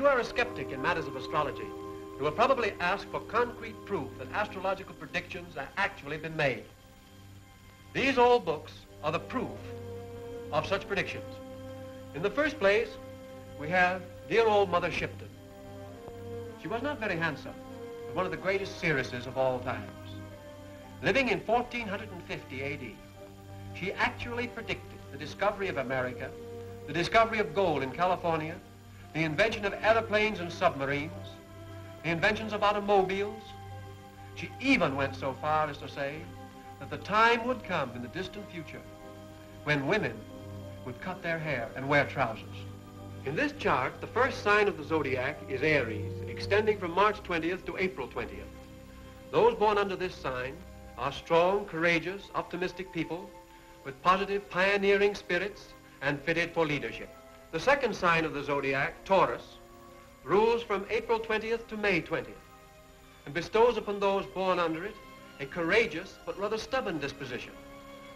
you are a skeptic in matters of astrology, you will probably ask for concrete proof that astrological predictions have actually been made. These old books are the proof of such predictions. In the first place, we have dear old Mother Shipton. She was not very handsome, but one of the greatest seeresses of all times. Living in 1450 A.D., she actually predicted the discovery of America, the discovery of gold in California, the invention of airplanes and submarines, the inventions of automobiles. She even went so far as to say that the time would come in the distant future when women would cut their hair and wear trousers. In this chart, the first sign of the zodiac is Aries, extending from March 20th to April 20th. Those born under this sign are strong, courageous, optimistic people with positive, pioneering spirits and fitted for leadership. The second sign of the zodiac, Taurus, rules from April 20th to May 20th and bestows upon those born under it a courageous but rather stubborn disposition,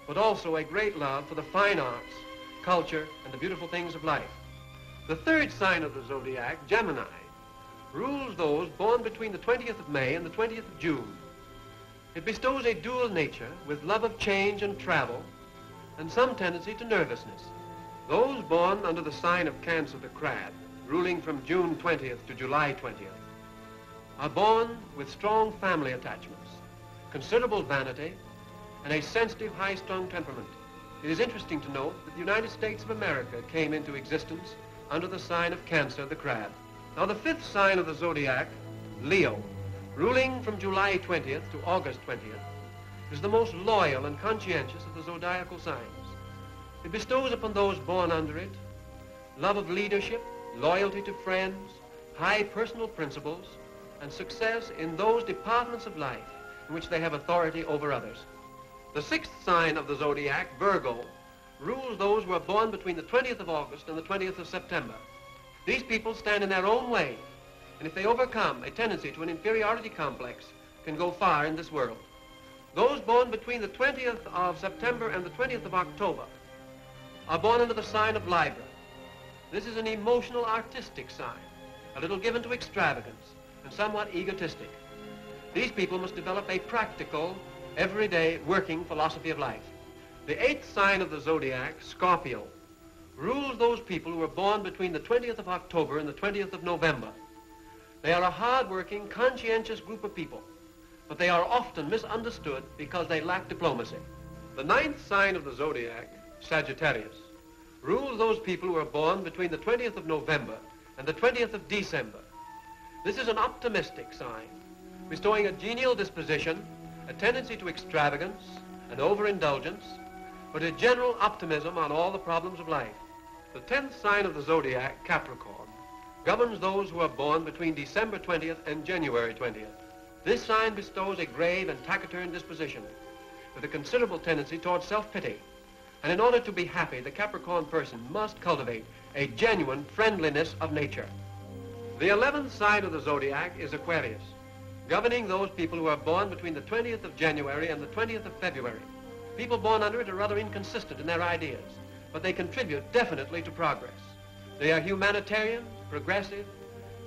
but also a great love for the fine arts, culture, and the beautiful things of life. The third sign of the zodiac, Gemini, rules those born between the 20th of May and the 20th of June. It bestows a dual nature with love of change and travel and some tendency to nervousness. Those born under the sign of Cancer, the Crab, ruling from June 20th to July 20th, are born with strong family attachments, considerable vanity, and a sensitive, high-strung temperament. It is interesting to note that the United States of America came into existence under the sign of Cancer, the Crab. Now, the fifth sign of the zodiac, Leo, ruling from July 20th to August 20th, is the most loyal and conscientious of the zodiacal signs. It bestows upon those born under it love of leadership, loyalty to friends, high personal principles, and success in those departments of life in which they have authority over others. The sixth sign of the zodiac, Virgo, rules those who are born between the 20th of August and the 20th of September. These people stand in their own way, and if they overcome a tendency to an inferiority complex, can go far in this world. Those born between the 20th of September and the 20th of October are born under the sign of Libra. This is an emotional, artistic sign, a little given to extravagance and somewhat egotistic. These people must develop a practical, everyday, working philosophy of life. The eighth sign of the zodiac, Scorpio, rules those people who are born between the 20th of October and the 20th of November. They are a hard-working, conscientious group of people, but they are often misunderstood because they lack diplomacy. The ninth sign of the zodiac, Sagittarius, rules those people who are born between the 20th of November and the 20th of December. This is an optimistic sign, bestowing a genial disposition, a tendency to extravagance and overindulgence, but a general optimism on all the problems of life. The 10th sign of the zodiac, Capricorn, governs those who are born between December 20th and January 20th. This sign bestows a grave and taciturn disposition with a considerable tendency towards self-pity. And in order to be happy, the Capricorn person must cultivate a genuine friendliness of nature. The 11th sign of the zodiac is Aquarius, governing those people who are born between the 20th of January and the 20th of February. People born under it are rather inconsistent in their ideas, but they contribute definitely to progress. They are humanitarian, progressive,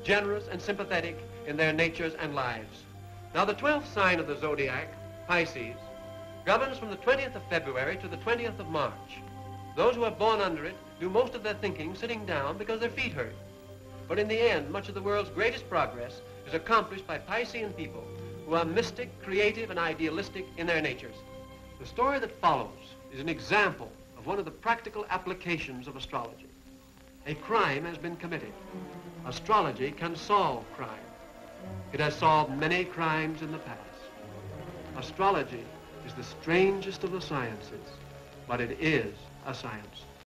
generous, and sympathetic in their natures and lives. Now, the 12th sign of the zodiac, Pisces, governs from the 20th of February to the 20th of March. Those who are born under it do most of their thinking sitting down because their feet hurt. But in the end, much of the world's greatest progress is accomplished by Piscean people who are mystic, creative, and idealistic in their natures. The story that follows is an example of one of the practical applications of astrology. A crime has been committed. Astrology can solve crime. It has solved many crimes in the past. Astrology is the strangest of the sciences, but it is a science.